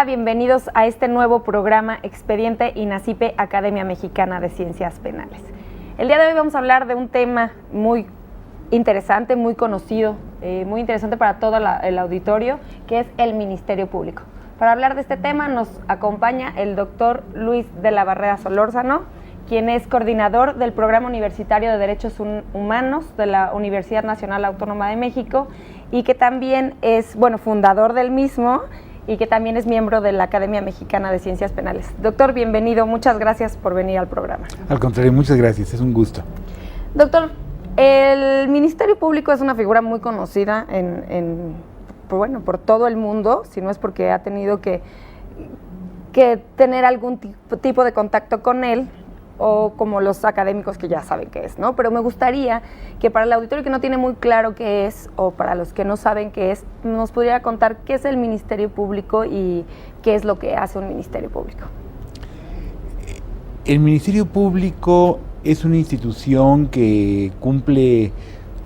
bienvenidos a este nuevo programa Expediente INACIPE, Academia Mexicana de Ciencias Penales. El día de hoy vamos a hablar de un tema muy interesante, muy conocido, muy interesante para todo el auditorio, que es el Ministerio Público. Para hablar de este tema nos acompaña el doctor Luis de la Barrera Solórzano, quien es coordinador del Programa Universitario de Derechos Humanos de la Universidad Nacional Autónoma de México y que también es, fundador del mismo y que también es miembro de la Academia Mexicana de Ciencias Penales. Doctor, bienvenido, muchas gracias por venir al programa. Al contrario, muchas gracias, es un gusto. Doctor, el Ministerio Público es una figura muy conocida por todo el mundo, si no es porque ha tenido que tener algún tipo de contacto con él, o como los académicos que ya saben qué es, ¿no? Pero me gustaría que para el auditorio que no tiene muy claro qué es, o para los que no saben qué es, nos pudiera contar qué es el Ministerio Público y qué es lo que hace un Ministerio Público. El Ministerio Público es una institución que cumple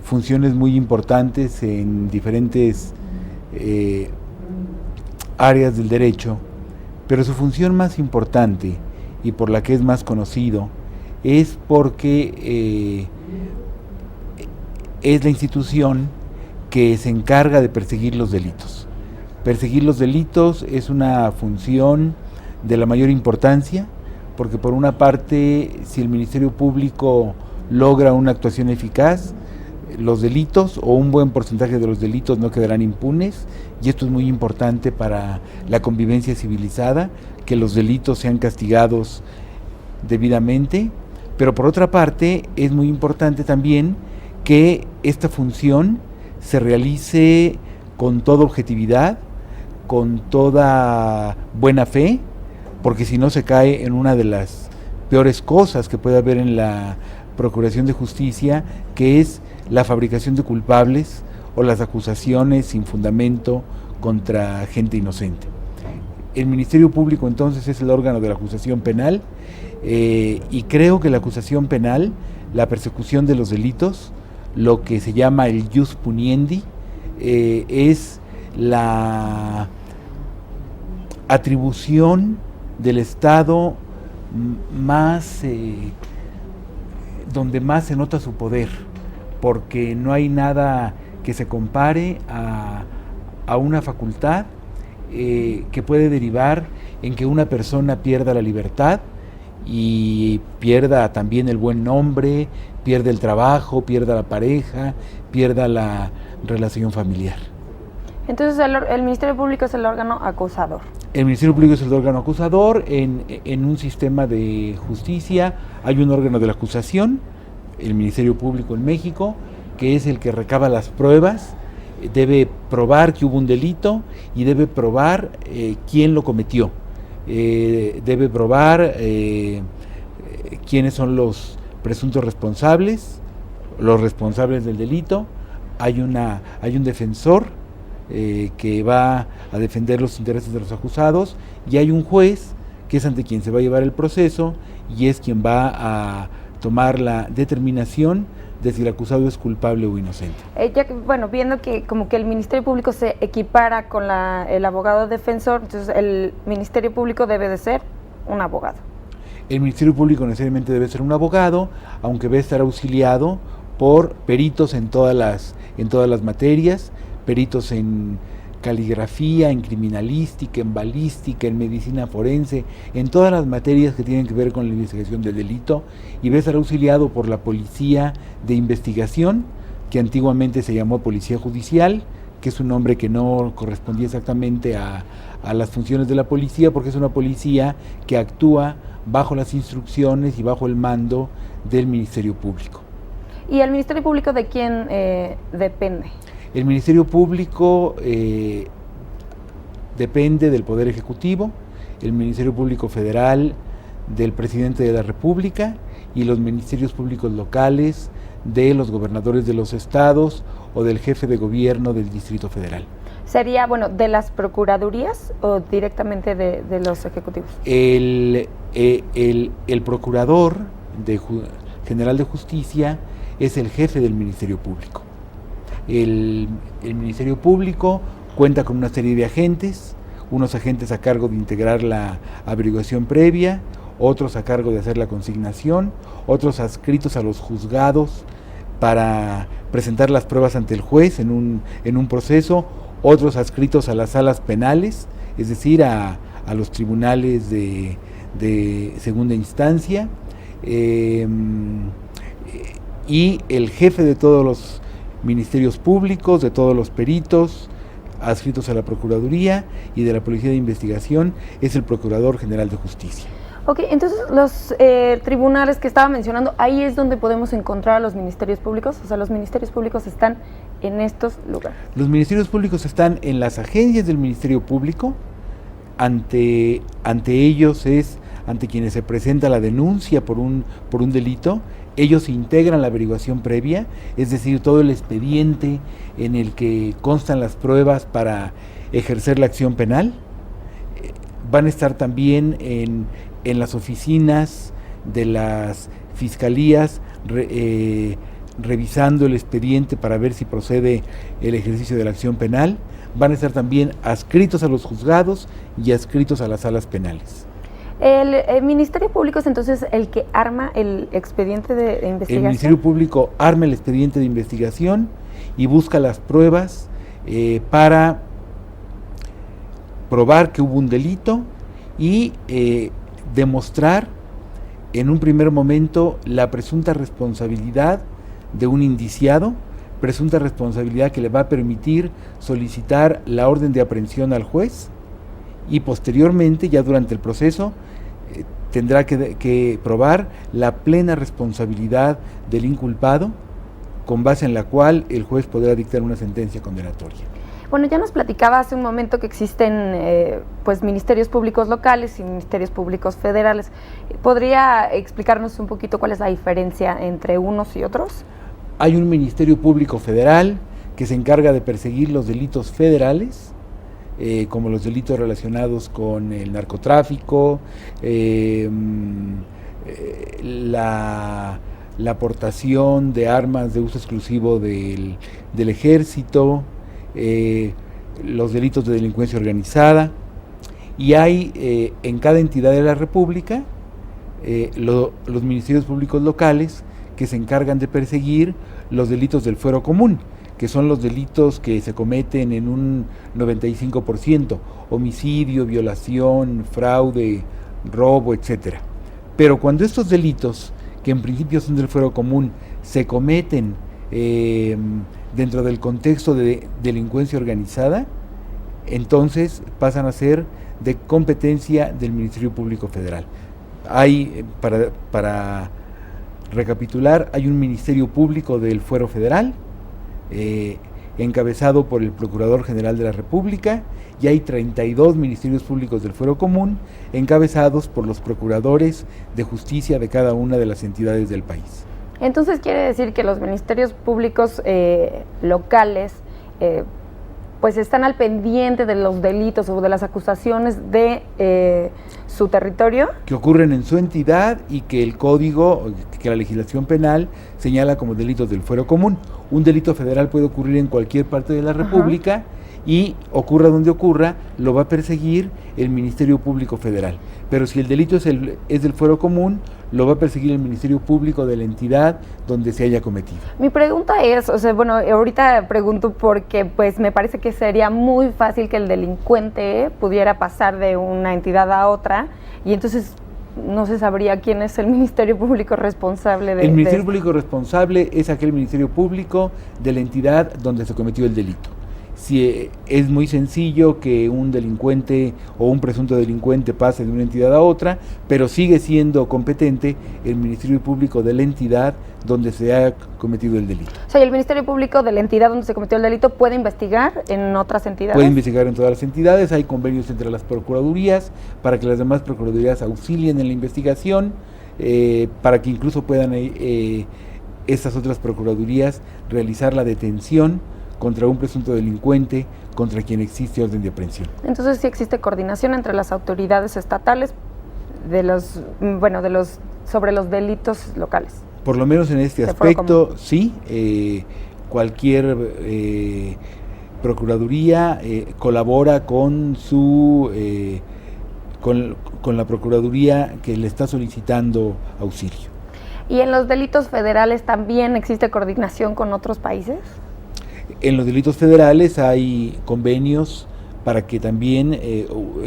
funciones muy importantes en diferentes áreas del derecho, pero su función más importante y por la que es más conocido es porque es la institución que se encarga de perseguir los delitos. Perseguir los delitos es una función de la mayor importancia, porque por una parte, si el Ministerio Público logra una actuación eficaz, los delitos o un buen porcentaje de los delitos no quedarán impunes, y esto es muy importante para la convivencia civilizada, que los delitos sean castigados debidamente, pero por otra parte es muy importante también que esta función se realice con toda objetividad, con toda buena fe, porque si no se cae en una de las peores cosas que puede haber en la Procuración de Justicia, que es la fabricación de culpables o las acusaciones sin fundamento contra gente inocente. El Ministerio Público entonces es el órgano de la acusación penal, y creo que la acusación penal, la persecución de los delitos, lo que se llama el ius puniendi, es la atribución del Estado donde más se nota su poder, porque no hay nada que se compare a una facultad que puede derivar en que una persona pierda la libertad y pierda también el buen nombre, pierda el trabajo, pierda la pareja, pierda la relación familiar. Entonces el Ministerio Público es el órgano acusador. El Ministerio Público es el órgano acusador. En un sistema de justicia hay un órgano de la acusación, el Ministerio Público en México, que es el que recaba las pruebas, debe probar que hubo un delito y debe probar quién lo cometió, debe probar quiénes son los presuntos responsables, los responsables del delito. Hay un defensor que va a defender los intereses de los acusados, y hay un juez que es ante quien se va a llevar el proceso y es quien va a tomar la determinación de si el acusado es culpable o inocente. Viendo que como que el Ministerio Público se equipara con el abogado defensor, entonces el Ministerio Público debe de ser un abogado. El Ministerio Público necesariamente debe ser un abogado, aunque debe estar auxiliado por peritos en todas las materias, peritos en caligrafía, en criminalística, en balística, en medicina forense, en todas las materias que tienen que ver con la investigación del delito, y debe estar auxiliado por la policía de investigación, que antiguamente se llamó policía judicial, que es un nombre que no correspondía exactamente a las funciones de la policía, porque es una policía que actúa bajo las instrucciones y bajo el mando del Ministerio Público. ¿Y el Ministerio Público de quién depende? El Ministerio Público depende del Poder Ejecutivo, el Ministerio Público Federal del Presidente de la República, y los ministerios públicos locales de los gobernadores de los estados o del jefe de gobierno del Distrito Federal. ¿Sería, de las procuradurías o directamente de los ejecutivos? El Procurador General de Justicia es el jefe del Ministerio Público. El Ministerio Público cuenta con una serie de agentes, unos agentes a cargo de integrar la averiguación previa, otros a cargo de hacer la consignación, otros adscritos a los juzgados para presentar las pruebas ante el juez en un proceso, otros adscritos a las salas penales, es decir, a los tribunales de segunda instancia, y el jefe de todos los ministerios públicos, de todos los peritos adscritos a la Procuraduría y de la Policía de Investigación es el Procurador General de Justicia. Ok, entonces los tribunales que estaba mencionando, ahí es donde podemos encontrar a los ministerios públicos, o sea, los ministerios públicos están en estos lugares. Los ministerios públicos están en las agencias del Ministerio Público, ante ellos es ante quienes se presenta la denuncia por un delito, ellos integran la averiguación previa, es decir, todo el expediente en el que constan las pruebas para ejercer la acción penal. Van a estar también en las oficinas de las fiscalías revisando el expediente para ver si procede el ejercicio de la acción penal. Van a estar también adscritos a los juzgados y adscritos a las salas penales. ¿El Ministerio Público es entonces el que arma el expediente de investigación? El Ministerio Público arma el expediente de investigación y busca las pruebas para probar que hubo un delito y demostrar en un primer momento la presunta responsabilidad de un indiciado, presunta responsabilidad que le va a permitir solicitar la orden de aprehensión al juez y posteriormente, ya durante el proceso, tendrá que probar la plena responsabilidad del inculpado, con base en la cual el juez podrá dictar una sentencia condenatoria. Bueno, ya nos platicaba hace un momento que existen pues ministerios públicos locales y ministerios públicos federales. ¿Podría explicarnos un poquito cuál es la diferencia entre unos y otros? Hay un Ministerio Público Federal que se encarga de perseguir los delitos federales, como los delitos relacionados con el narcotráfico, la aportación de armas de uso exclusivo del ejército, los delitos de delincuencia organizada, y hay en cada entidad de la República los ministerios públicos locales que se encargan de perseguir los delitos del fuero común, que son los delitos que se cometen en un 95%, homicidio, violación, fraude, robo, etcétera. Pero cuando estos delitos, que en principio son del fuero común, se cometen dentro del contexto de delincuencia organizada, entonces pasan a ser de competencia del Ministerio Público Federal. Hay, para recapitular, hay un Ministerio Público del Fuero Federal, encabezado por el Procurador General de la República, y hay 32 ministerios públicos del fuero común, encabezados por los procuradores de justicia de cada una de las entidades del país. Entonces quiere decir que los ministerios públicos locales pues están al pendiente de los delitos o de las acusaciones de su territorio. Que ocurren en su entidad y que el código, que la legislación penal señala como delitos del fuero común. Un delito federal puede ocurrir en cualquier parte de la República. Ajá. Y ocurra donde ocurra, lo va a perseguir el Ministerio Público Federal. Pero si el delito es del fuero común, lo va a perseguir el Ministerio Público de la entidad donde se haya cometido. Mi pregunta es, o sea, bueno, ahorita pregunto porque pues me parece que sería muy fácil que el delincuente pudiera pasar de una entidad a otra y entonces no se sabría quién es el Ministerio Público responsable de... El Ministerio Público responsable es aquel Ministerio Público de la entidad donde se cometió el delito. Si es muy sencillo que un delincuente o un presunto delincuente pase de una entidad a otra, pero sigue siendo competente el Ministerio Público de la entidad donde se ha cometido el delito. O sea, ¿y el Ministerio Público de la entidad donde se cometió el delito puede investigar en otras entidades? Puede investigar en todas las entidades, hay convenios entre las procuradurías para que las demás procuradurías auxilien en la investigación, para que incluso puedan estas otras procuradurías realizar la detención contra un presunto delincuente contra quien existe orden de aprehensión. Entonces sí existe coordinación entre las autoridades estatales sobre los delitos locales. Por lo menos en este aspecto, sí. Cualquier Procuraduría colabora con con la Procuraduría que le está solicitando auxilio. ¿Y en los delitos federales también existe coordinación con otros países? En los delitos federales hay convenios para que también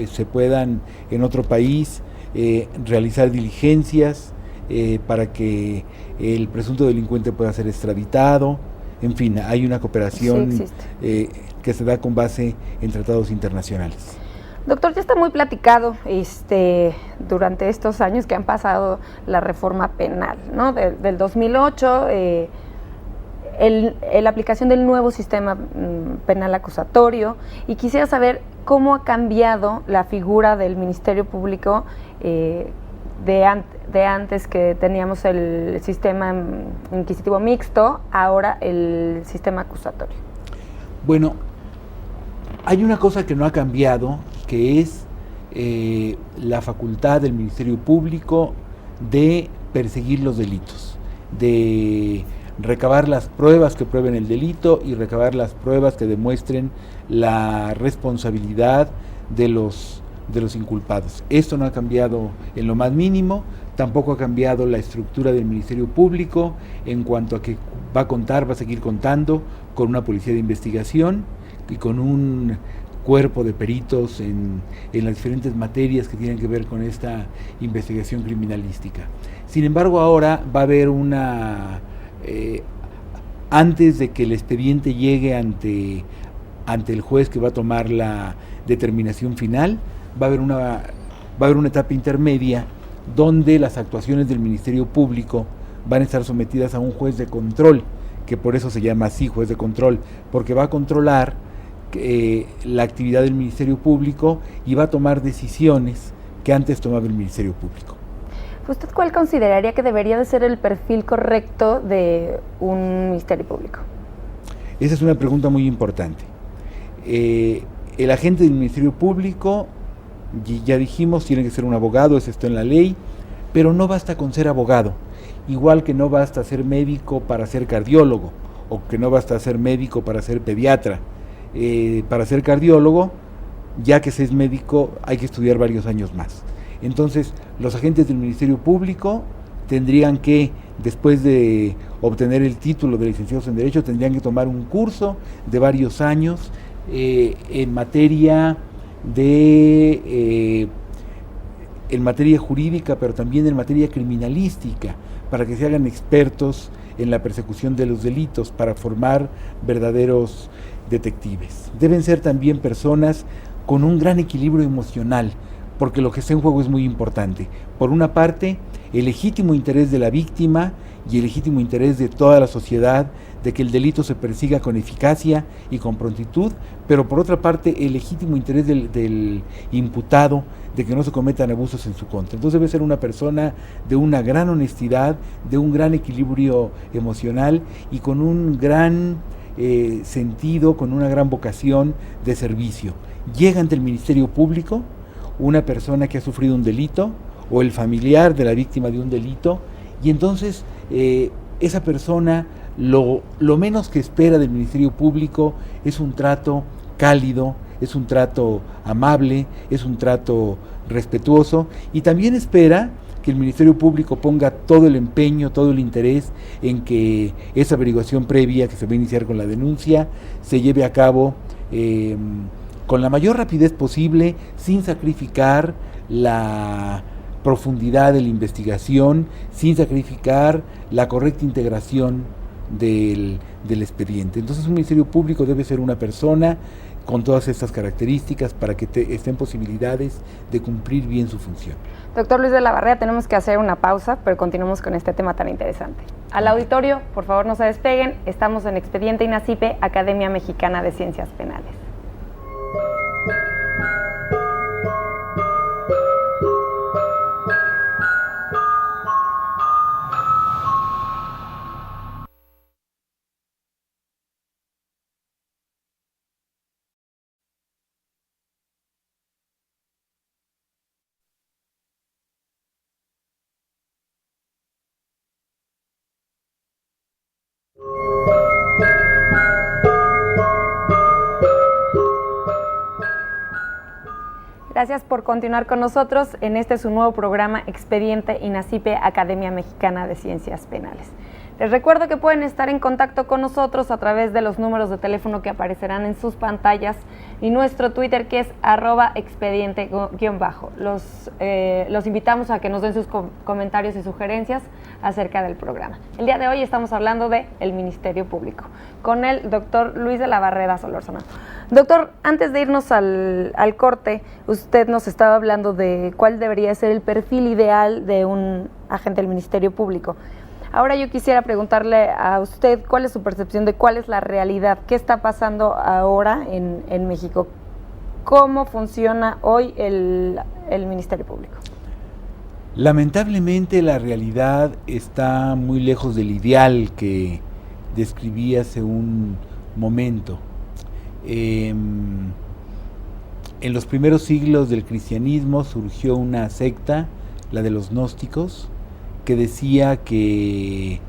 se puedan en otro país realizar diligencias para que el presunto delincuente pueda ser extraditado. En fin, hay una cooperación que se da con base en tratados internacionales. Doctor, ya está muy platicado durante estos años que han pasado la reforma penal, ¿no? Del 2008, la aplicación del nuevo sistema penal acusatorio, y quisiera saber cómo ha cambiado la figura del Ministerio Público de antes, que teníamos el sistema inquisitivo mixto, ahora el sistema acusatorio. Bueno, hay una cosa que no ha cambiado, que es la facultad del Ministerio Público de perseguir los delitos, de recabar las pruebas que prueben el delito y recabar las pruebas que demuestren la responsabilidad de los inculpados. Esto no ha cambiado en lo más mínimo, tampoco ha cambiado la estructura del Ministerio Público en cuanto a que va a seguir contando con una policía de investigación y con un cuerpo de peritos en las diferentes materias que tienen que ver con esta investigación criminalística. Sin embargo, ahora va a haber antes de que el expediente llegue ante el juez que va a tomar la determinación final, va a haber una etapa intermedia donde las actuaciones del Ministerio Público van a estar sometidas a un juez de control, que por eso se llama así, juez de control, porque va a controlar la actividad del Ministerio Público y va a tomar decisiones que antes tomaba el Ministerio Público. ¿Usted cuál consideraría que debería de ser el perfil correcto de un Ministerio Público? Esa es una pregunta muy importante. El agente del Ministerio Público, ya dijimos, tiene que ser un abogado, eso está en la ley, pero no basta con ser abogado, igual que no basta ser médico para ser cardiólogo, o que no basta ser médico para ser pediatra. Para ser cardiólogo, ya que se es médico, hay que estudiar varios años más. Entonces, los agentes del Ministerio Público tendrían que, después de obtener el título de licenciados en Derecho, tendrían que tomar un curso de varios años en materia jurídica, pero también en materia criminalística, para que se hagan expertos en la persecución de los delitos, para formar verdaderos detectives. Deben ser también personas con un gran equilibrio emocional, porque lo que está en juego es muy importante. Por una parte, el legítimo interés de la víctima y el legítimo interés de toda la sociedad de que el delito se persiga con eficacia y con prontitud, pero por otra parte, el legítimo interés del imputado de que no se cometan abusos en su contra. Entonces debe ser una persona de una gran honestidad, de un gran equilibrio emocional y con un gran sentido, con una gran vocación de servicio. Llega ante el Ministerio Público una persona que ha sufrido un delito o el familiar de la víctima de un delito, y entonces esa persona lo menos que espera del Ministerio Público es un trato cálido, es un trato amable, es un trato respetuoso, y también espera que el Ministerio Público ponga todo el empeño, todo el interés en que esa averiguación previa que se va a iniciar con la denuncia se lleve a cabo con la mayor rapidez posible, sin sacrificar la profundidad de la investigación, sin sacrificar la correcta integración del expediente. Entonces un Ministerio Público debe ser una persona con todas estas características para que esté en posibilidades de cumplir bien su función. Doctor Luis de la Barrera, tenemos que hacer una pausa, pero continuamos con este tema tan interesante. Al auditorio, por favor no se despeguen, estamos en Expediente INACIPE, Academia Mexicana de Ciencias Penales. Gracias por continuar con nosotros en su nuevo programa Expediente INACIPE Academia Mexicana de Ciencias Penales. Les recuerdo que pueden estar en contacto con nosotros a través de los números de teléfono que aparecerán en sus pantallas y nuestro Twitter, que es @expediente_. Los invitamos a que nos den sus comentarios y sugerencias acerca del programa. El día de hoy estamos hablando del Ministerio Público con el doctor Luis de la Barrera Solórzano. Doctor, antes de irnos al corte, usted nos estaba hablando de cuál debería ser el perfil ideal de un agente del Ministerio Público. Ahora yo quisiera preguntarle a usted cuál es su percepción de cuál es la realidad, qué está pasando ahora en México, cómo funciona hoy el Ministerio Público. Lamentablemente la realidad está muy lejos del ideal que describí hace un momento. En los primeros siglos del cristianismo surgió una secta, la de los gnósticos, que decía que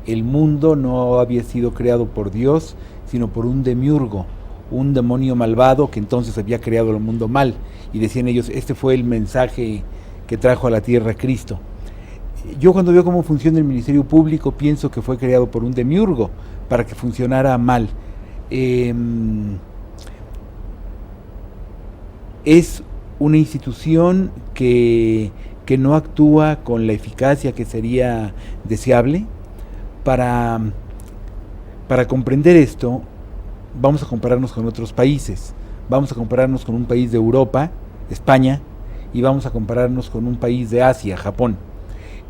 el mundo no había sido creado por Dios, sino por un demiurgo, un demonio malvado que entonces había creado el mundo mal. Y decían ellos, este fue el mensaje que trajo a la tierra Cristo. Yo cuando veo cómo funciona el Ministerio Público pienso que fue creado por un demiurgo para que funcionara mal. Es una institución que no actúa con la eficacia que sería deseable. Para comprender esto, vamos a compararnos con otros países. Vamos a compararnos con un país de Europa, España, y vamos a compararnos con un país de Asia, Japón.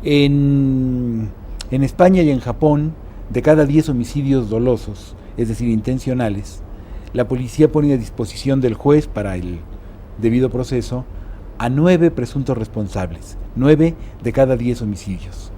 En España y en Japón, de cada 10 homicidios dolosos, es decir, intencionales, la policía pone a disposición del juez para el debido proceso a 9 presuntos responsables, 9 de cada 10 homicidios.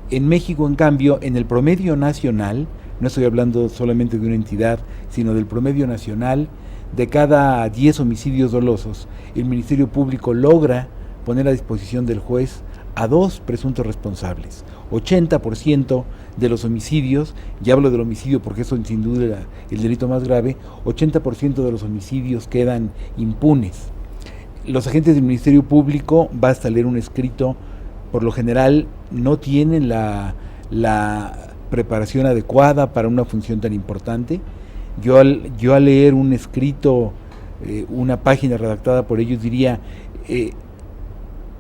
En México, en cambio, en el promedio nacional, no estoy hablando solamente de una entidad, sino del promedio nacional, de cada 10 homicidios dolosos, el Ministerio Público logra poner a disposición del juez a 2 presuntos responsables. 80% de los homicidios, ya hablo del homicidio porque eso sin duda era el delito más grave, 80% de los homicidios quedan impunes. Los agentes del Ministerio Público, basta leer un escrito, por lo general no tienen la preparación adecuada para una función tan importante. Yo al leer un escrito, una página redactada por ellos, diría,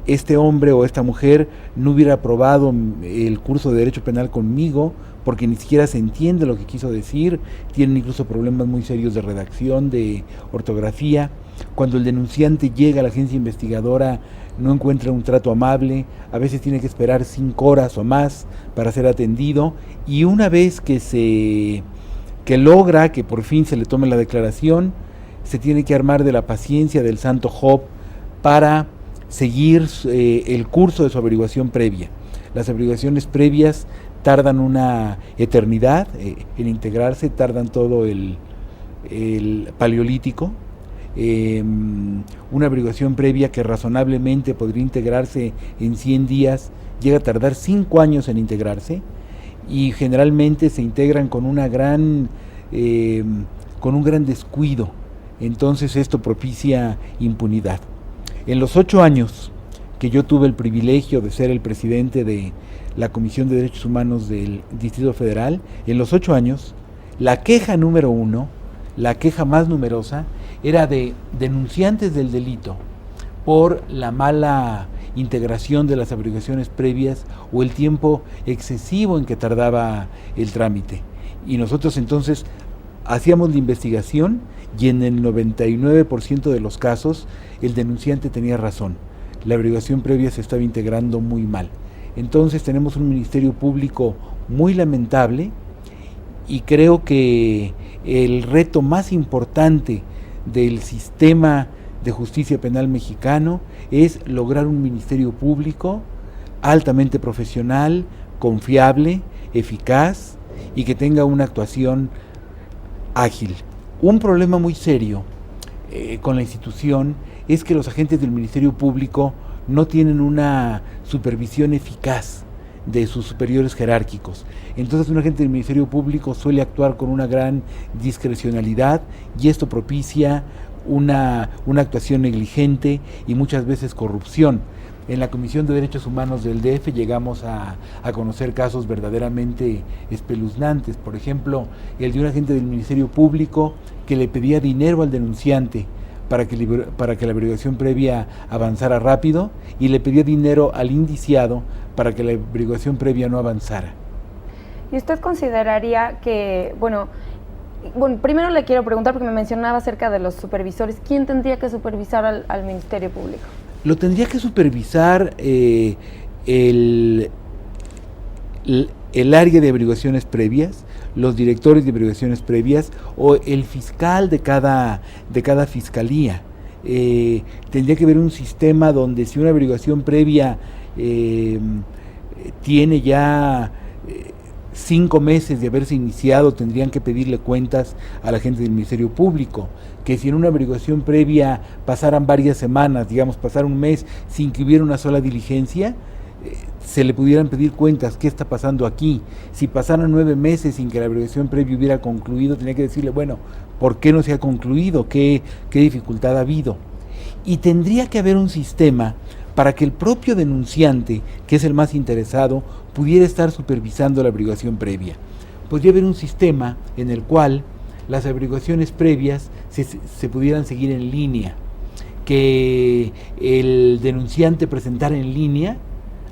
este hombre o esta mujer no hubiera aprobado el curso de Derecho Penal conmigo porque ni siquiera se entiende lo que quiso decir, tienen incluso problemas muy serios de redacción, de ortografía. Cuando el denunciante llega a la agencia investigadora no encuentra un trato amable, a veces tiene que esperar 5 horas o más para ser atendido, y una vez que logra que por fin se le tome la declaración, se tiene que armar de la paciencia del santo Job para seguir el curso de su averiguación previa. Las averiguaciones previas tardan una eternidad en integrarse, tardan todo el paleolítico. Una averiguación previa que razonablemente podría integrarse en 100 días llega a tardar 5 años en integrarse, y generalmente se integran con un gran descuido. Entonces esto propicia impunidad. En los 8 años que yo tuve el privilegio de ser el presidente de la Comisión de Derechos Humanos del Distrito Federal, en los 8 años, la queja número 1, la queja más numerosa, era de denunciantes del delito por la mala integración de las averiguaciones previas o el tiempo excesivo en que tardaba el trámite. Y nosotros entonces hacíamos la investigación y en el 99% de los casos el denunciante tenía razón. La averiguación previa se estaba integrando muy mal. Entonces tenemos un Ministerio Público muy lamentable, y creo que el reto más importante del sistema de justicia penal mexicano es lograr un Ministerio Público altamente profesional, confiable, eficaz y que tenga una actuación ágil. Un problema muy serio con la institución es que los agentes del Ministerio Público no tienen una supervisión eficaz de sus superiores jerárquicos. Entonces un agente del Ministerio Público suele actuar con una gran discrecionalidad, y esto propicia una actuación negligente y muchas veces corrupción. En la Comisión de Derechos Humanos del DF llegamos a conocer casos verdaderamente espeluznantes. Por ejemplo, el de un agente del Ministerio Público que le pedía dinero al denunciante para que la averiguación previa avanzara rápido, y le pedía dinero al indiciado para que la averiguación previa no avanzara. ¿Y usted consideraría que, bueno, primero le quiero preguntar, porque me mencionaba acerca de los supervisores, ¿quién tendría que supervisar al Ministerio Público? Lo tendría que supervisar el área de averiguaciones previas, los directores de averiguaciones previas o el fiscal de cada fiscalía. Tendría que haber un sistema donde si una averiguación previa tiene ya 5 meses de haberse iniciado, tendrían que pedirle cuentas a la gente del Ministerio Público. Que si en una averiguación previa pasaran varias semanas, digamos, pasar un mes sin que hubiera una sola diligencia, se le pudieran pedir cuentas, ¿qué está pasando aquí? Si pasaran 9 meses sin que la averiguación previa hubiera concluido, tenía que decirle, bueno, ¿por qué no se ha concluido? ¿Qué dificultad ha habido? Y tendría que haber un sistema para que el propio denunciante, que es el más interesado, pudiera estar supervisando la averiguación previa. Podría haber un sistema en el cual las averiguaciones previas se pudieran seguir en línea, que el denunciante presentara en línea,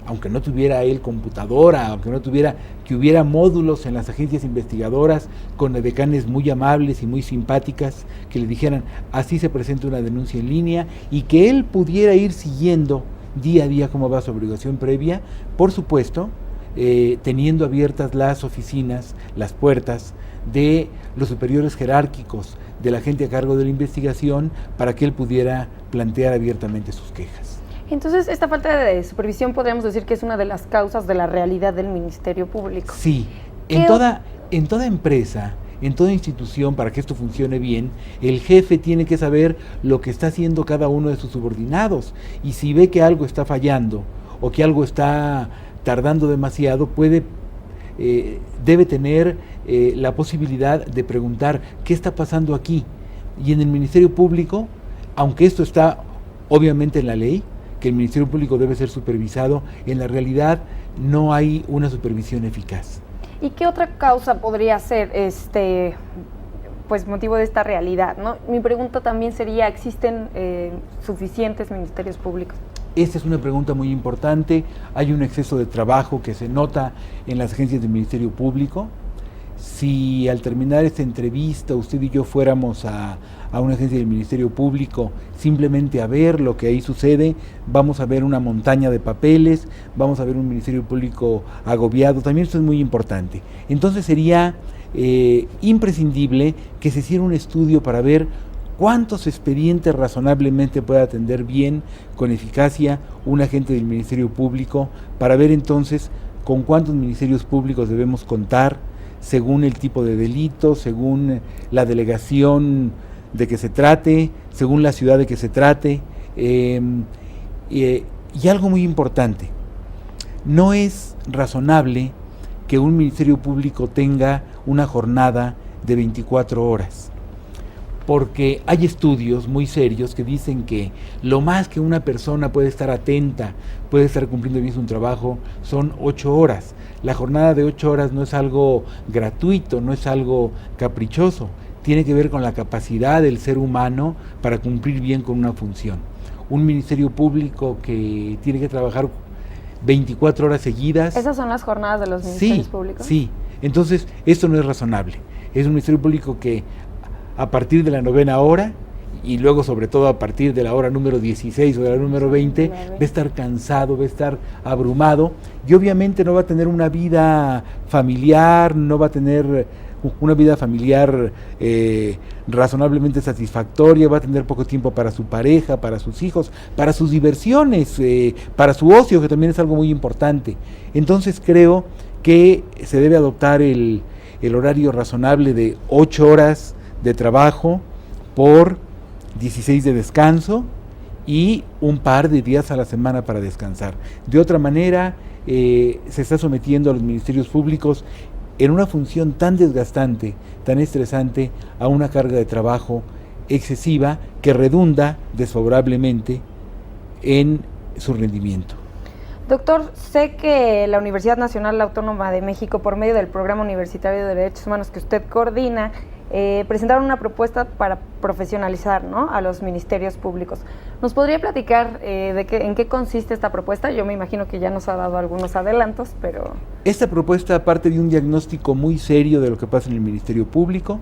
aunque no tuviera él computadora, aunque no tuviera, que hubiera módulos en las agencias investigadoras con edecanes muy amables y muy simpáticas que le dijeran, así se presenta una denuncia en línea, y que él pudiera ir siguiendo día a día cómo va su averiguación previa, por supuesto, teniendo abiertas las oficinas, las puertas de los superiores jerárquicos de la gente a cargo de la investigación, para que él pudiera plantear abiertamente sus quejas. Entonces, esta falta de supervisión podríamos decir que es una de las causas de la realidad del Ministerio Público. Sí, en toda empresa, en toda institución, para que esto funcione bien, el jefe tiene que saber lo que está haciendo cada uno de sus subordinados, y si ve que algo está fallando o que algo está tardando demasiado, debe tener la posibilidad de preguntar qué está pasando aquí. Y en el Ministerio Público, aunque esto está obviamente en la ley, que el Ministerio Público debe ser supervisado, en la realidad no hay una supervisión eficaz. ¿Y qué otra causa podría ser pues motivo de esta realidad, ¿no? Mi pregunta también sería, ¿existen suficientes ministerios públicos? Esta es una pregunta muy importante. Hay un exceso de trabajo que se nota en las agencias del Ministerio Público. Si al terminar esta entrevista usted y yo fuéramos a una agencia del Ministerio Público simplemente a ver lo que ahí sucede, vamos a ver una montaña de papeles, vamos a ver un Ministerio Público agobiado. También esto es muy importante. Entonces sería imprescindible que se hiciera un estudio para ver cuántos expedientes razonablemente puede atender bien, con eficacia, un agente del Ministerio Público, para ver entonces con cuántos ministerios públicos debemos contar, según el tipo de delito, según la delegación de que se trate, según la ciudad de que se trate. Y algo muy importante, no es razonable que un Ministerio Público tenga una jornada de 24 horas. Porque hay estudios muy serios que dicen que lo más que una persona puede estar atenta, puede estar cumpliendo bien su trabajo, son 8 horas. La jornada de 8 horas no es algo gratuito, no es algo caprichoso, tiene que ver con la capacidad del ser humano para cumplir bien con una función. Un Ministerio Público que tiene que trabajar 24 horas seguidas. ¿Esas son las jornadas de los ministerios públicos? Sí, entonces esto no es razonable. Es un Ministerio Público que a partir de la 9ª hora, y luego sobre todo a partir de la hora número 16 o de la número 20, va a estar cansado, va a estar abrumado, y obviamente no va a tener una vida familiar, no va a tener una vida familiar razonablemente satisfactoria, va a tener poco tiempo para su pareja, para sus hijos, para sus diversiones, para su ocio, que también es algo muy importante. Entonces creo que se debe adoptar el horario razonable de 8 horas de trabajo por 16 de descanso y un par de días a la semana para descansar. De otra manera, se está sometiendo a los ministerios públicos en una función tan desgastante, tan estresante, a una carga de trabajo excesiva que redunda desfavorablemente en su rendimiento. Doctor, sé que la Universidad Nacional Autónoma de México, por medio del Programa Universitario de Derechos Humanos que usted coordina, presentaron una propuesta para profesionalizar, ¿no?, a los ministerios públicos. ¿Nos podría platicar en qué consiste esta propuesta? Yo me imagino que ya nos ha dado algunos adelantos, pero... Esta propuesta parte de un diagnóstico muy serio de lo que pasa en el Ministerio Público,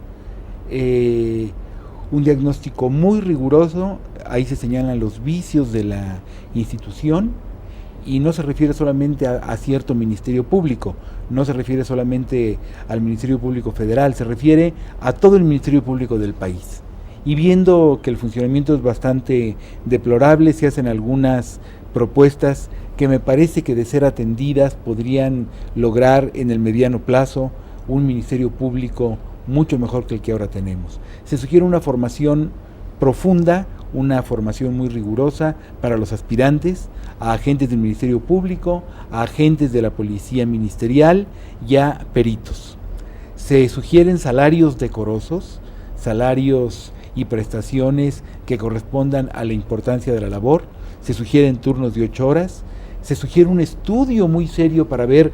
un diagnóstico muy riguroso. Ahí se señalan los vicios de la institución, y no se refiere solamente a cierto ministerio público, no se refiere solamente al Ministerio Público Federal, se refiere a todo el Ministerio Público del país. Y viendo que el funcionamiento es bastante deplorable, se hacen algunas propuestas que me parece que, de ser atendidas, podrían lograr en el mediano plazo un ministerio público mucho mejor que el que ahora tenemos. Se sugiere una formación profunda, una formación muy rigurosa para los aspirantes a agentes del Ministerio Público, a agentes de la Policía Ministerial y a peritos. Se sugieren salarios decorosos, salarios y prestaciones que correspondan a la importancia de la labor. Se sugieren turnos de 8 horas. Se sugiere un estudio muy serio para ver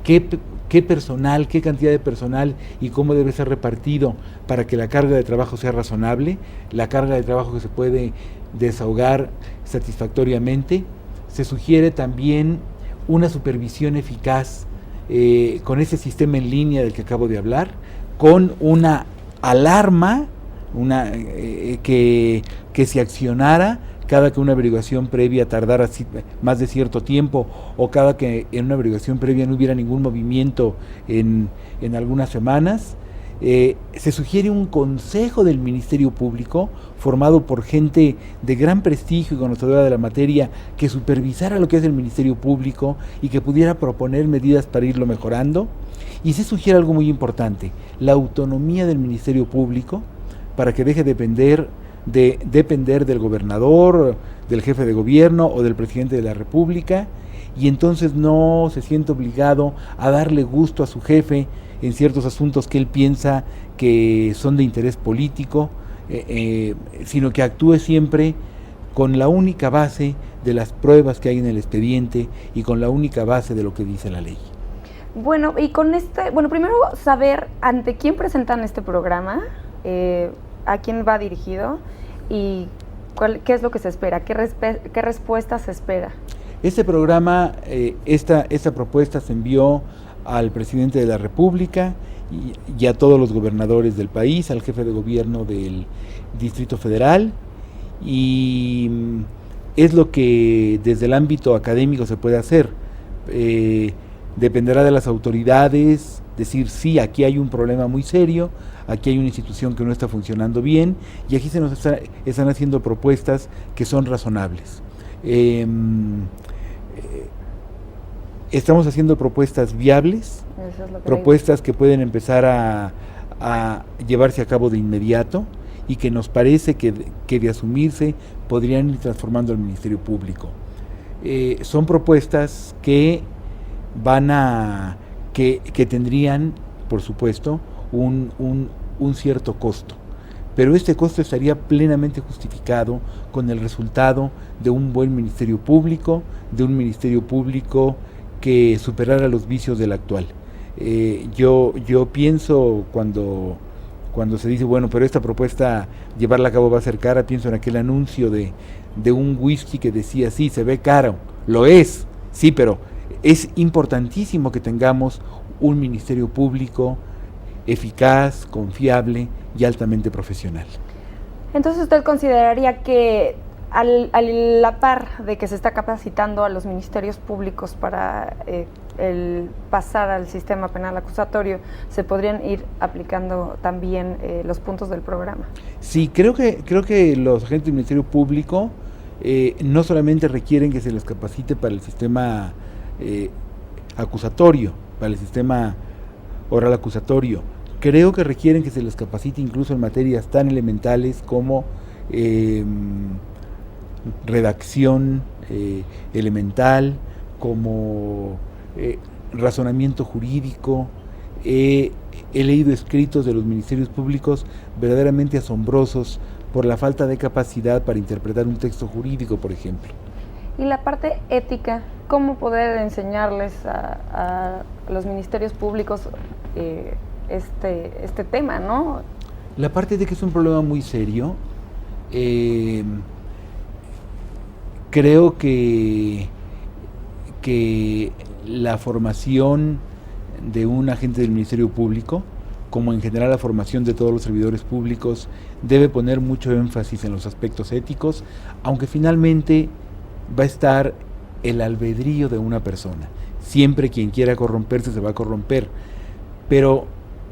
qué personal, qué cantidad de personal y cómo debe ser repartido para que la carga de trabajo sea razonable, la carga de trabajo que se puede desahogar satisfactoriamente. Se sugiere también una supervisión eficaz con ese sistema en línea del que acabo de hablar, con una alarma que se accionara cada que una averiguación previa tardara más de cierto tiempo, o cada que en una averiguación previa no hubiera ningún movimiento en algunas semanas. Se sugiere un consejo del Ministerio Público formado por gente de gran prestigio y conocedora de la materia, que supervisara lo que es el Ministerio Público y que pudiera proponer medidas para irlo mejorando. Y se sugiere algo muy importante: la autonomía del Ministerio Público, para que deje de depender del gobernador, del jefe de gobierno o del presidente de la República, y entonces no se siente obligado a darle gusto a su jefe en ciertos asuntos que él piensa que son de interés político, sino que actúe siempre con la única base de las pruebas que hay en el expediente y con la única base de lo que dice la ley. Bueno, y con primero saber ante quién presentan este programa, a quién va dirigido y qué es lo que se espera, qué respuesta se espera. Este programa, esta propuesta se envió al presidente de la República y a todos los gobernadores del país, al jefe de gobierno del Distrito Federal, y es lo que desde el ámbito académico se puede hacer. Dependerá de las autoridades decir: sí, aquí hay un problema muy serio, aquí hay una institución que no está funcionando bien, y aquí se nos están haciendo propuestas que son razonables. Estamos haciendo propuestas viables, propuestas que pueden empezar a llevarse a cabo de inmediato y que nos parece que de asumirse podrían ir transformando el Ministerio Público. Son propuestas que que tendrían, por supuesto, un cierto costo, pero este costo estaría plenamente justificado con el resultado de un buen Ministerio Público, de un Ministerio Público que superara los vicios del actual. Yo pienso, cuando se dice, bueno, pero esta propuesta llevarla a cabo va a ser cara, pienso en aquel anuncio de un whisky que decía: sí, se ve caro, lo es, sí, pero es importantísimo que tengamos un Ministerio Público eficaz, confiable y altamente profesional. Entonces, ¿usted consideraría que a la par de que se está capacitando a los ministerios públicos para el pasar al sistema penal acusatorio, se podrían ir aplicando también los puntos del programa? Sí, creo que los agentes del Ministerio Público no solamente requieren que se les capacite para el sistema acusatorio, para el sistema oral acusatorio. Creo que requieren que se les capacite incluso en materias tan elementales como redacción elemental, como razonamiento jurídico, he leído escritos de los ministerios públicos verdaderamente asombrosos por la falta de capacidad para interpretar un texto jurídico, por ejemplo. Y la parte ética, ¿cómo poder enseñarles a los ministerios públicos este tema, ¿no? La parte de que es un problema muy serio. Creo que la formación de un agente del Ministerio Público, como en general la formación de todos los servidores públicos, debe poner mucho énfasis en los aspectos éticos, aunque finalmente va a estar el albedrío de una persona. Siempre quien quiera corromperse se va a corromper, pero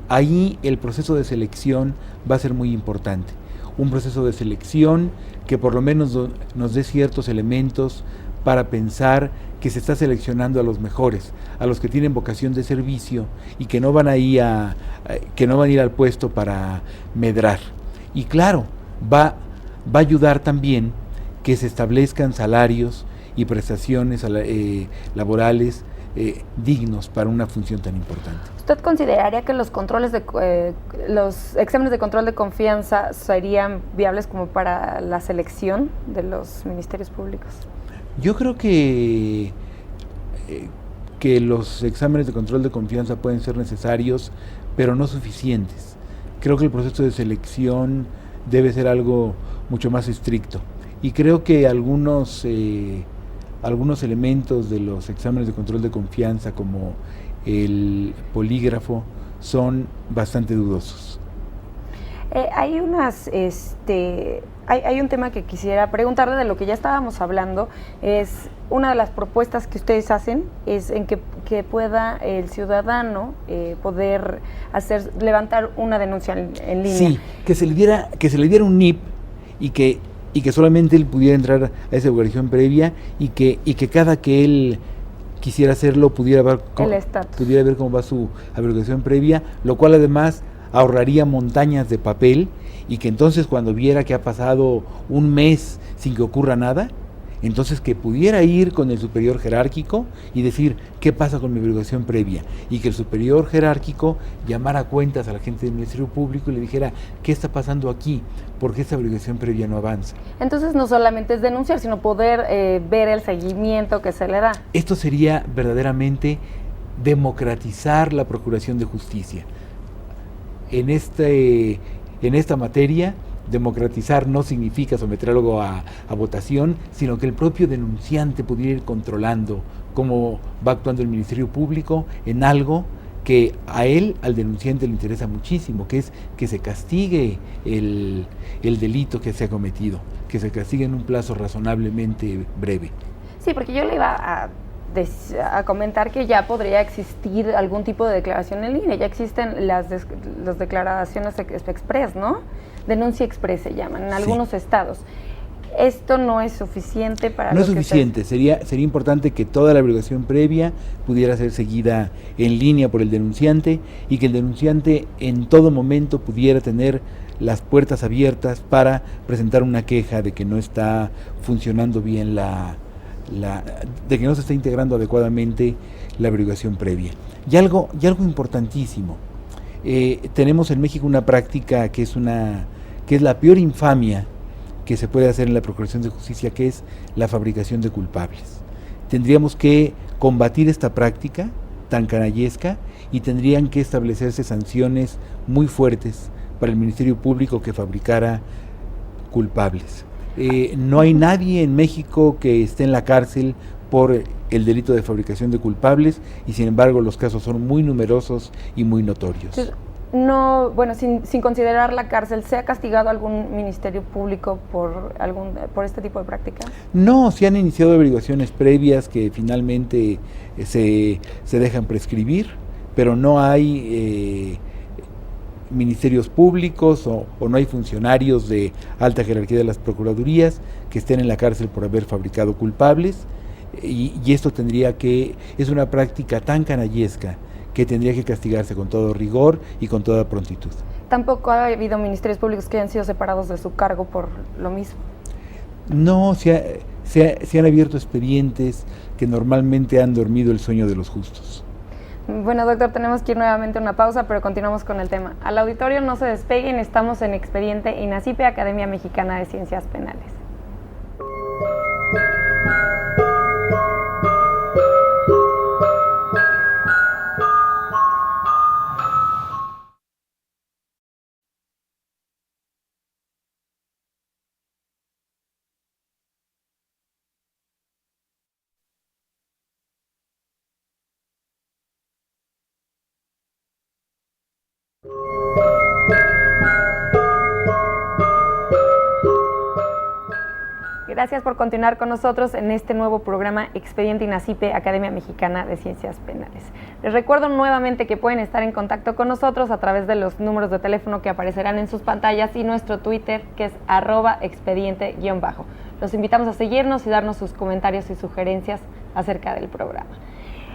ahí el proceso de selección va a ser muy importante. Un proceso de selección que por lo menos nos dé ciertos elementos para pensar que se está seleccionando a los mejores, a los que tienen vocación de servicio y que no van a ir al puesto para medrar. Y claro, va a ayudar también que se establezcan salarios y prestaciones laborales dignos para una función tan importante. ¿Usted consideraría que los los exámenes de control de confianza serían viables como para la selección de los ministerios públicos? Yo creo que los exámenes de control de confianza pueden ser necesarios, pero no suficientes. Creo que el proceso de selección debe ser algo mucho más estricto. Y creo que algunos elementos de los exámenes de control de confianza, como el polígrafo, son bastante dudosos. Hay un tema que quisiera preguntarle de lo que ya estábamos hablando. Es una de las propuestas que ustedes hacen es en que pueda el ciudadano poder levantar una denuncia en línea. Sí, que se le diera un NIP y que solamente él pudiera entrar a esa evaluación previa y que cada que él quisiera hacerlo pudiera ver cómo va su averiguación previa, lo cual además ahorraría montañas de papel, y que entonces cuando viera que ha pasado un mes sin que ocurra nada, entonces que pudiera ir con el superior jerárquico y decir qué pasa con mi averiguación previa, y que el superior jerárquico llamara a cuentas a la gente del Ministerio Público y le dijera qué está pasando aquí, por qué esta averiguación previa no avanza. Entonces no solamente es denunciar, sino poder ver el seguimiento que se le da. Esto sería verdaderamente democratizar la Procuración de Justicia. En esta materia, democratizar no significa someter algo a votación, sino que el propio denunciante pudiera ir controlando cómo va actuando el Ministerio Público en algo que al denunciante le interesa muchísimo, que es que se castigue el delito que se ha cometido, que se castigue en un plazo razonablemente breve. Sí, porque yo le iba a comentar que ya podría existir algún tipo de declaración en línea. Ya existen las declaraciones express, ¿no? Denuncia express se llaman en algunos estados. Esto no es suficiente para... No es suficiente, sería importante que toda la averiguación previa pudiera ser seguida en línea por el denunciante, y que el denunciante en todo momento pudiera tener las puertas abiertas para presentar una queja de que no está funcionando bien de que no se está integrando adecuadamente la averiguación previa. Y algo importantísimo, tenemos en México una práctica que es la peor infamia que se puede hacer en la Procuración de Justicia, que es la fabricación de culpables. Tendríamos que combatir esta práctica tan canallesca, y tendrían que establecerse sanciones muy fuertes para el Ministerio Público que fabricara culpables. No hay nadie en México que esté en la cárcel por el delito de fabricación de culpables, y sin embargo los casos son muy numerosos y muy notorios. No, bueno, sin considerar la cárcel, ¿se ha castigado algún ministerio público por este tipo de práctica? No, se han iniciado averiguaciones previas que finalmente se dejan prescribir, pero no hay ministerios públicos o no hay funcionarios de alta jerarquía de las procuradurías que estén en la cárcel por haber fabricado culpables, y esto es una práctica tan canallesca que tendría que castigarse con todo rigor y con toda prontitud. ¿Tampoco ha habido ministerios públicos que hayan sido separados de su cargo por lo mismo? No, se han abierto expedientes que normalmente han dormido el sueño de los justos. Bueno, doctor, tenemos que ir nuevamente a una pausa, pero continuamos con el tema. Al auditorio no se despeguen, estamos en Expediente INACIPE, Academia Mexicana de Ciencias Penales. Gracias por continuar con nosotros en este nuevo programa Expediente INACIPE, Academia Mexicana de Ciencias Penales. Les recuerdo nuevamente que pueden estar en contacto con nosotros a través de los números de teléfono que aparecerán en sus pantallas y nuestro Twitter, que es @expediente_. Los invitamos a seguirnos y darnos sus comentarios y sugerencias acerca del programa.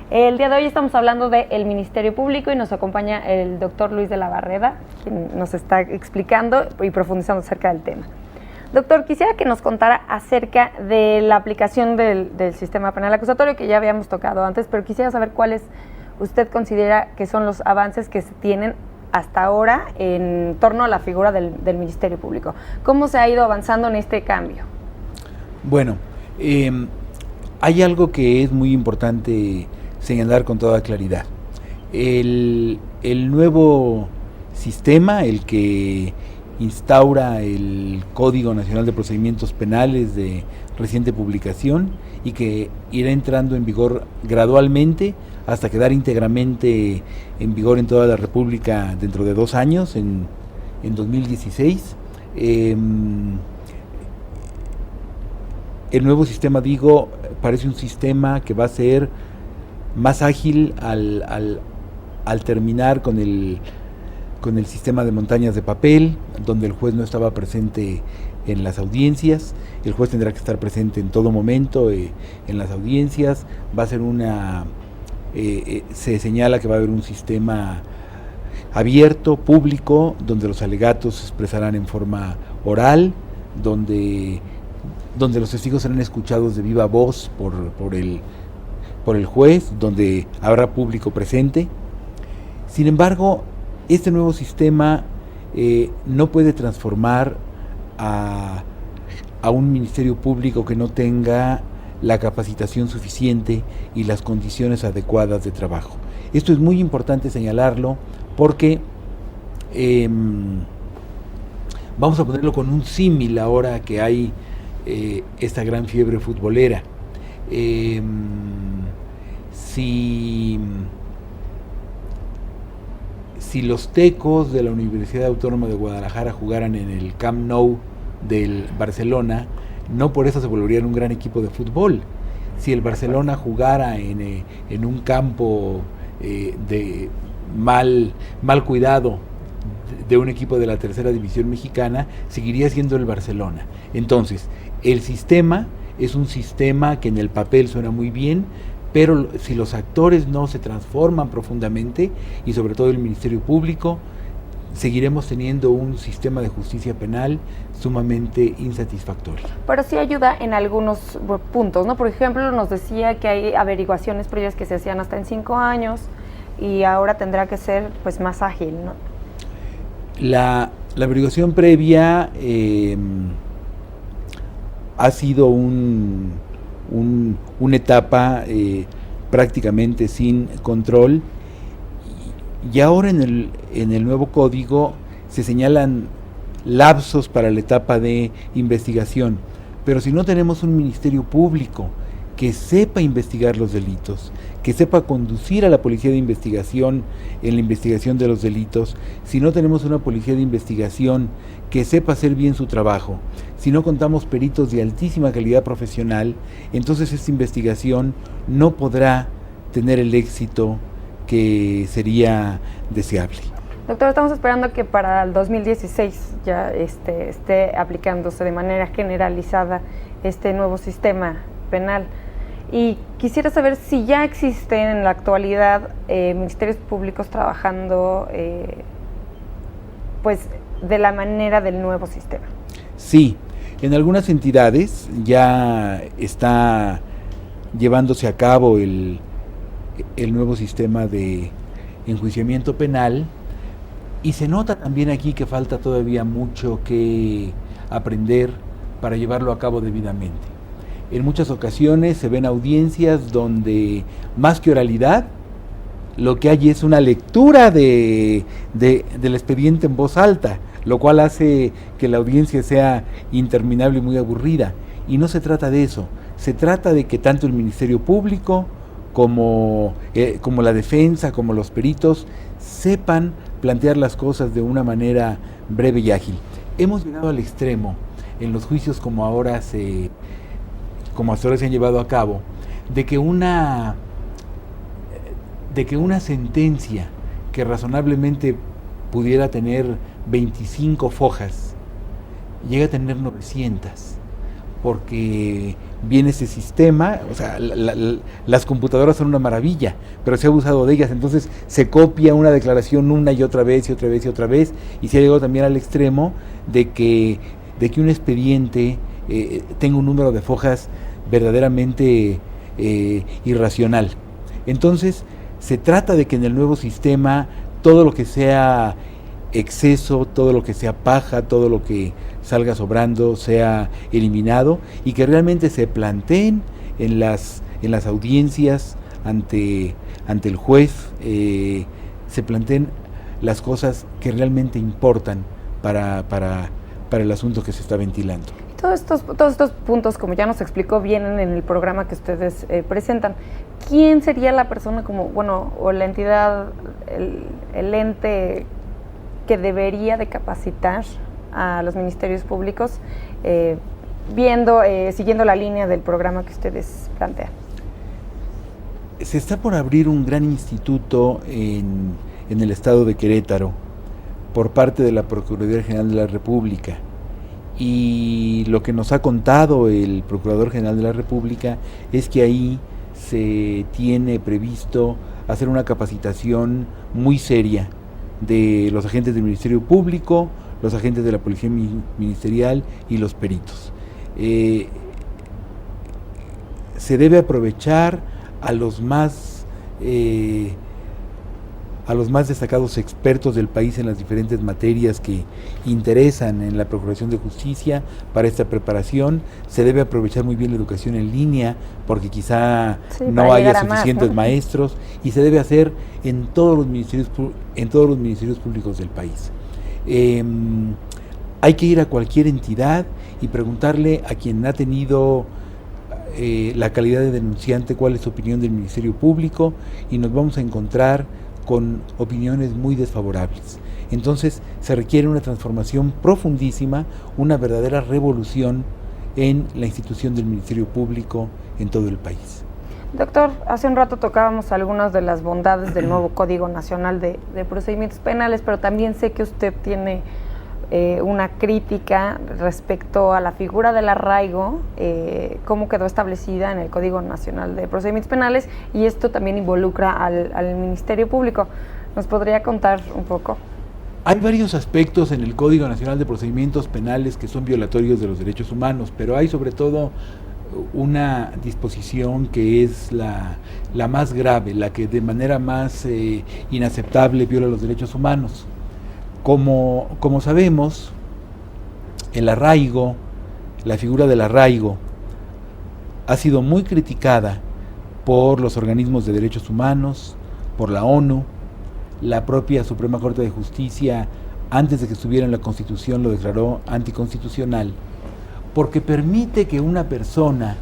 El día de hoy estamos hablando del Ministerio Público y nos acompaña el doctor Luis de la Barreda, quien nos está explicando y profundizando acerca del tema. Doctor, quisiera que nos contara acerca de la aplicación del sistema penal acusatorio, que ya habíamos tocado antes, pero quisiera saber cuáles usted considera que son los avances que se tienen hasta ahora en torno a la figura del Ministerio Público. ¿Cómo se ha ido avanzando en este cambio? Bueno, hay algo que es muy importante señalar con toda claridad. El nuevo sistema, el que instaura el Código Nacional de Procedimientos Penales de reciente publicación y que irá entrando en vigor gradualmente hasta quedar íntegramente en vigor en toda la República dentro de 2 años, en 2016. El nuevo sistema, parece un sistema que va a ser más ágil al terminar con el sistema de montañas de papel, donde el juez no estaba presente en las audiencias. El juez tendrá que estar presente en todo momento en las audiencias. Va a ser se señala que va a haber un sistema abierto, público, donde los alegatos se expresarán en forma oral, donde los testigos serán escuchados de viva voz por el juez, donde habrá público presente. Sin embargo, este nuevo sistema no puede transformar a un Ministerio Público que no tenga la capacitación suficiente y las condiciones adecuadas de trabajo. Esto es muy importante señalarlo porque vamos a ponerlo con un símil ahora que hay esta gran fiebre futbolera. Si los Tecos de la Universidad Autónoma de Guadalajara jugaran en el Camp Nou del Barcelona, no por eso se volverían un gran equipo de fútbol. Si el Barcelona jugara en un campo de mal cuidado de un equipo de la tercera división mexicana, seguiría siendo el Barcelona. Entonces, el sistema es un sistema que en el papel suena muy bien, pero si los actores no se transforman profundamente, y sobre todo el Ministerio Público, seguiremos teniendo un sistema de justicia penal sumamente insatisfactorio. Pero sí ayuda en algunos puntos, ¿no? Por ejemplo, nos decía que hay averiguaciones previas que se hacían hasta en 5 años y ahora tendrá que ser pues más ágil, ¿no? La averiguación previa ha sido una etapa prácticamente sin control, y ahora en el nuevo código se señalan lapsos para la etapa de investigación, pero si no tenemos un Ministerio Público que sepa investigar los delitos, que sepa conducir a la policía de investigación en la investigación de los delitos, si no tenemos una policía de investigación que sepa hacer bien su trabajo, si no contamos peritos de altísima calidad profesional, entonces esta investigación no podrá tener el éxito que sería deseable. Doctor, estamos esperando que para el 2016 ya esté aplicándose de manera generalizada este nuevo sistema penal. Y quisiera saber si ya existen en la actualidad ministerios públicos trabajando pues de la manera del nuevo sistema. Sí, en algunas entidades ya está llevándose a cabo el el nuevo sistema de enjuiciamiento penal, y se nota también aquí que falta todavía mucho que aprender para llevarlo a cabo debidamente. En muchas ocasiones se ven audiencias donde más que oralidad, lo que hay es una lectura del expediente en voz alta, lo cual hace que la audiencia sea interminable y muy aburrida. Y no se trata de eso, se trata de que tanto el Ministerio Público como la defensa, como los peritos, sepan plantear las cosas de una manera breve y ágil. Hemos llegado al extremo en los juicios como hasta ahora se han llevado a cabo, de que una sentencia que razonablemente pudiera tener 25 fojas llega a tener 900, porque viene ese sistema, o sea, las computadoras son una maravilla, pero se ha abusado de ellas, entonces se copia una declaración una y otra vez y otra vez y otra vez, y se ha llegado también al extremo de que un expediente tenga un número de fojas verdaderamente irracional. Entonces, se trata de que en el nuevo sistema todo lo que sea exceso, todo lo que sea paja, todo lo que salga sobrando sea eliminado, y que realmente se planteen en las audiencias ante el juez, se planteen las cosas que realmente importan para el asunto que se está ventilando. Todos estos puntos, como ya nos explicó, vienen en el programa que ustedes presentan. ¿Quién sería la persona o la entidad, el ente que debería de capacitar a los ministerios públicos, siguiendo la línea del programa que ustedes plantean? Se está por abrir un gran instituto en el estado de Querétaro por parte de la Procuraduría General de la República. Y lo que nos ha contado el Procurador General de la República es que ahí se tiene previsto hacer una capacitación muy seria de los agentes del Ministerio Público, los agentes de la Policía Ministerial y los peritos. Se debe aprovechar a los más destacados expertos del país en las diferentes materias que interesan en la Procuración de Justicia para esta preparación. Se debe aprovechar muy bien la educación en línea, porque quizá no haya suficientes maestros, y se debe hacer en todos los ministerios públicos del país. Hay que ir a cualquier entidad y preguntarle a quien ha tenido la calidad de denunciante cuál es su opinión del Ministerio Público, y nos vamos a encontrar con opiniones muy desfavorables. Entonces se requiere una transformación profundísima, una verdadera revolución en la institución del Ministerio Público en todo el país. Doctor, hace un rato tocábamos algunas de las bondades del nuevo Código Nacional de Procedimientos Penales, pero también sé que usted tiene una crítica respecto a la figura del arraigo, cómo quedó establecida en el Código Nacional de Procedimientos Penales, y esto también involucra al Ministerio Público. ¿Nos podría contar un poco? Hay varios aspectos en el Código Nacional de Procedimientos Penales que son violatorios de los derechos humanos, pero hay sobre todo una disposición que es la más grave, la que de manera más inaceptable viola los derechos humanos. Como sabemos, el arraigo, la figura del arraigo, ha sido muy criticada por los organismos de derechos humanos, por la ONU. La propia Suprema Corte de Justicia, antes de que estuviera en la Constitución, lo declaró anticonstitucional, porque permite que una persona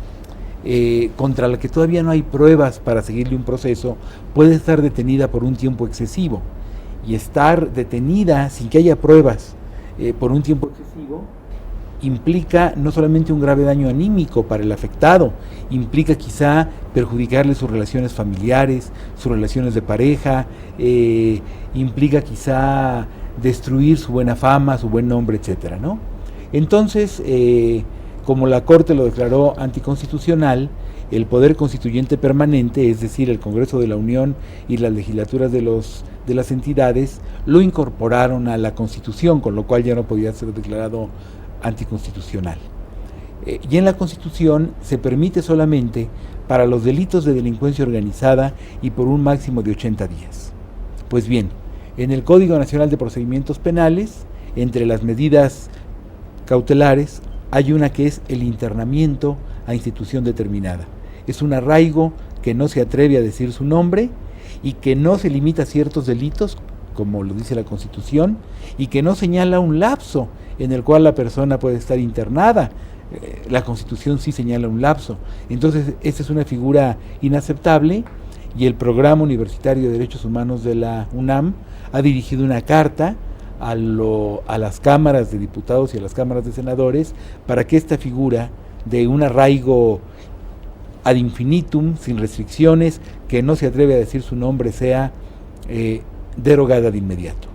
contra la que todavía no hay pruebas para seguirle un proceso puede estar detenida por un tiempo excesivo. Y estar detenida sin que haya pruebas por un tiempo excesivo implica no solamente un grave daño anímico para el afectado, implica quizá perjudicarle sus relaciones familiares, sus relaciones de pareja, implica quizá destruir su buena fama, su buen nombre, etcétera, ¿no? Entonces, como la Corte lo declaró anticonstitucional, el Poder Constituyente Permanente, es decir, el Congreso de la Unión y las legislaturas de las entidades, lo incorporaron a la Constitución, con lo cual ya no podía ser declarado anticonstitucional. Y en la Constitución se permite solamente para los delitos de delincuencia organizada y por un máximo de 80 días. Pues bien, en el Código Nacional de Procedimientos Penales, entre las medidas cautelares, hay una que es el internamiento a institución determinada. Es un arraigo que no se atreve a decir su nombre y que no se limita a ciertos delitos, como lo dice la Constitución, y que no señala un lapso en el cual la persona puede estar internada. La Constitución sí señala un lapso. Entonces, esta es una figura inaceptable y el Programa Universitario de Derechos Humanos de la UNAM ha dirigido una carta a las cámaras de diputados y a las cámaras de senadores para que esta figura de un arraigo ad infinitum, sin restricciones, que no se atreve a decir su nombre, sea derogada de inmediato.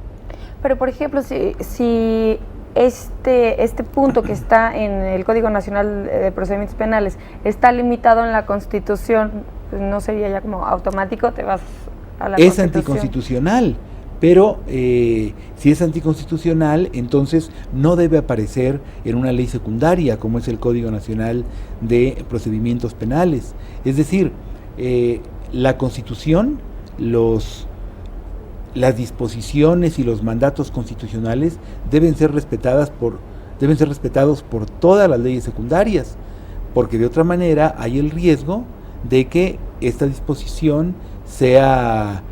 Pero, por ejemplo, si este punto que está en el Código Nacional de Procedimientos Penales está limitado en la Constitución, pues no sería ya como automático, te vas a la Constitución. Es anticonstitucional, pero si es anticonstitucional, entonces no debe aparecer en una ley secundaria, como es el Código Nacional de Procedimientos Penales. Es decir, la Constitución, las disposiciones y los mandatos constitucionales deben ser respetados por todas las leyes secundarias, porque de otra manera hay el riesgo de que esta disposición sea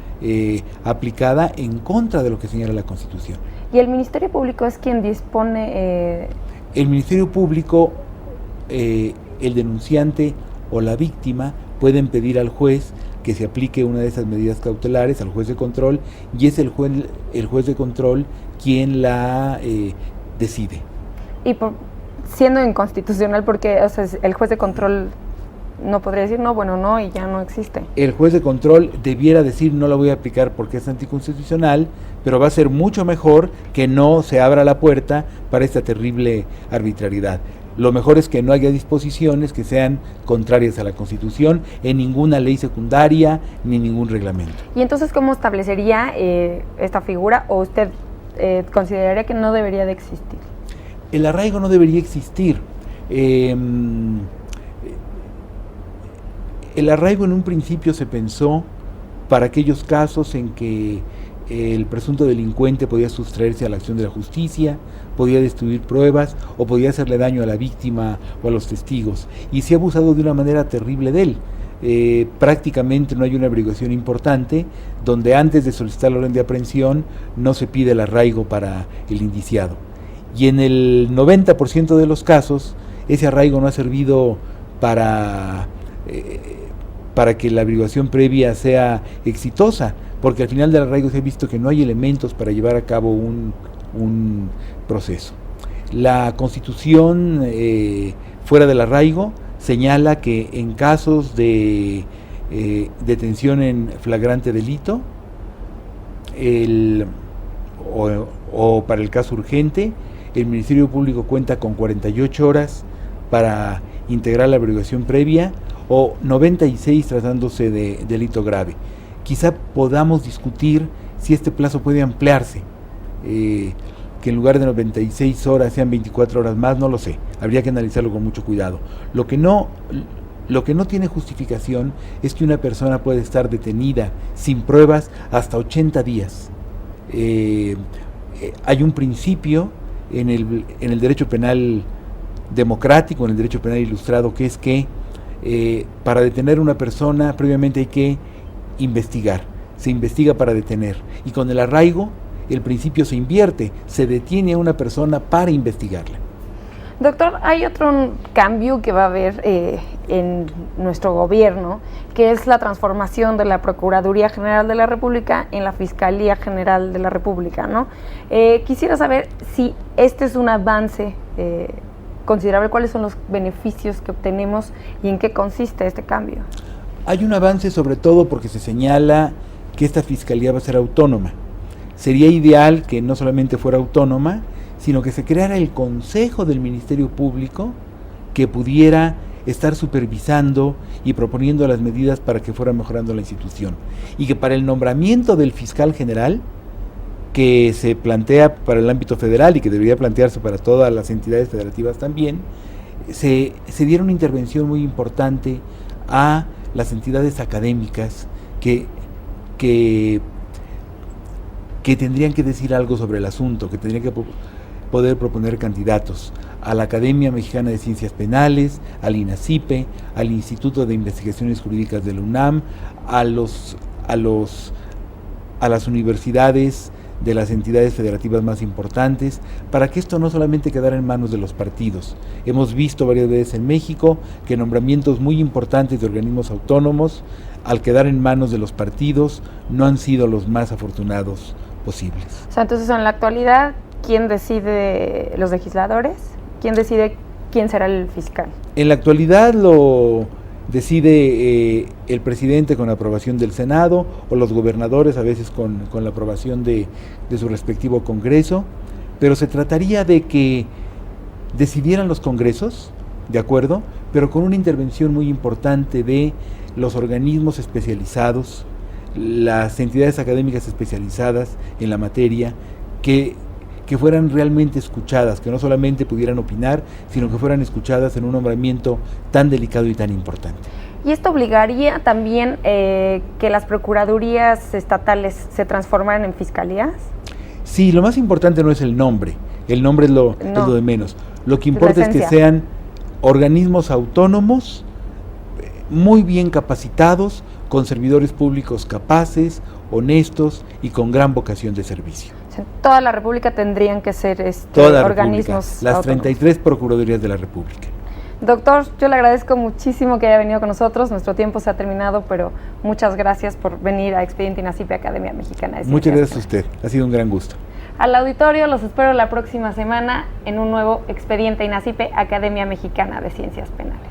aplicada en contra de lo que señala la Constitución. ¿Y el Ministerio Público es quien dispone? El Ministerio Público, el denunciante o la víctima pueden pedir al juez que se aplique una de esas medidas cautelares, al juez de control, y es el juez de control quien la decide. Y siendo inconstitucional, porque el juez de control no podría decir no, bueno, no, y ya no existe. El juez de control debiera decir no la voy a aplicar porque es anticonstitucional, pero va a ser mucho mejor que no se abra la puerta para esta terrible arbitrariedad. Lo mejor es que no haya disposiciones que sean contrarias a la Constitución en ninguna ley secundaria ni ningún reglamento. ¿Y entonces cómo establecería esta figura, o usted consideraría que no debería de existir? El arraigo no debería existir. El arraigo en un principio se pensó para aquellos casos en que el presunto delincuente podía sustraerse a la acción de la justicia, podía destruir pruebas o podía hacerle daño a la víctima o a los testigos, y se ha abusado de una manera terrible de él. Prácticamente no hay una averiguación importante donde antes de solicitar la orden de aprehensión no se pide el arraigo para el indiciado, y en el 90% de los casos ese arraigo no ha servido para que la averiguación previa sea exitosa, porque al final del arraigo se ha visto que no hay elementos para llevar a cabo un proceso. La Constitución, fuera del arraigo, señala que en casos de detención en flagrante delito o para el caso urgente, el Ministerio Público cuenta con 48 horas para integrar la averiguación previa, o 96 tratándose de delito grave. Quizá podamos discutir si este plazo puede ampliarse, que en lugar de 96 horas sean 24 horas más, no lo sé, habría que analizarlo con mucho cuidado. Lo que no tiene justificación es que una persona puede estar detenida sin pruebas hasta 80 días. Hay un principio en el derecho penal democrático, en el derecho penal ilustrado, que es que para detener a una persona previamente hay que investigar, se investiga para detener, y con el arraigo el principio se invierte, se detiene a una persona para investigarla. Doctor, hay otro cambio que va a haber en nuestro gobierno, que es la transformación de la Procuraduría General de la República en la Fiscalía General de la República, ¿no? Quisiera saber si este es un avance considerable, cuáles son los beneficios que obtenemos y en qué consiste este cambio. Hay un avance sobre todo porque se señala que esta fiscalía va a ser autónoma. Sería ideal que no solamente fuera autónoma, sino que se creara el Consejo del Ministerio Público que pudiera estar supervisando y proponiendo las medidas para que fuera mejorando la institución, y que para el nombramiento del fiscal general, que se plantea para el ámbito federal y que debería plantearse para todas las entidades federativas también, se diera una intervención muy importante a las entidades académicas que tendrían que decir algo sobre el asunto, que tendrían que poder proponer candidatos a la Academia Mexicana de Ciencias Penales, al INACIPE, al Instituto de Investigaciones Jurídicas de la UNAM, a las universidades de las entidades federativas más importantes, para que esto no solamente quedara en manos de los partidos. Hemos visto varias veces en México que nombramientos muy importantes de organismos autónomos, al quedar en manos de los partidos, no han sido los más afortunados posibles. O sea, entonces en la actualidad, ¿quién decide? ¿Los legisladores? ¿Quién decide quién será el fiscal? En la actualidad lo decide el presidente con la aprobación del Senado, o los gobernadores a veces con la aprobación de su respectivo Congreso, pero se trataría de que decidieran los congresos, ¿de acuerdo?, pero con una intervención muy importante de los organismos especializados, las entidades académicas especializadas en la materia, que fueran realmente escuchadas, que no solamente pudieran opinar, sino que fueran escuchadas en un nombramiento tan delicado y tan importante. ¿Y esto obligaría también que las procuradurías estatales se transformaran en fiscalías? Sí, lo más importante no es el nombre es lo de menos. Lo que importa es que sean organismos autónomos, muy bien capacitados, con servidores públicos capaces, honestos y con gran vocación de servicio. O sea, toda la República tendrían que ser organismos las autónomos. 33 procuradurías de la República. Doctor, yo le agradezco muchísimo que haya venido con nosotros. Nuestro tiempo se ha terminado, pero muchas gracias por venir a Expediente INACIPE Academia Mexicana de Ciencias. Muchas gracias a usted, ha sido un gran gusto. Al auditorio, los espero la próxima semana en un nuevo Expediente INACIPE Academia Mexicana de Ciencias Penales.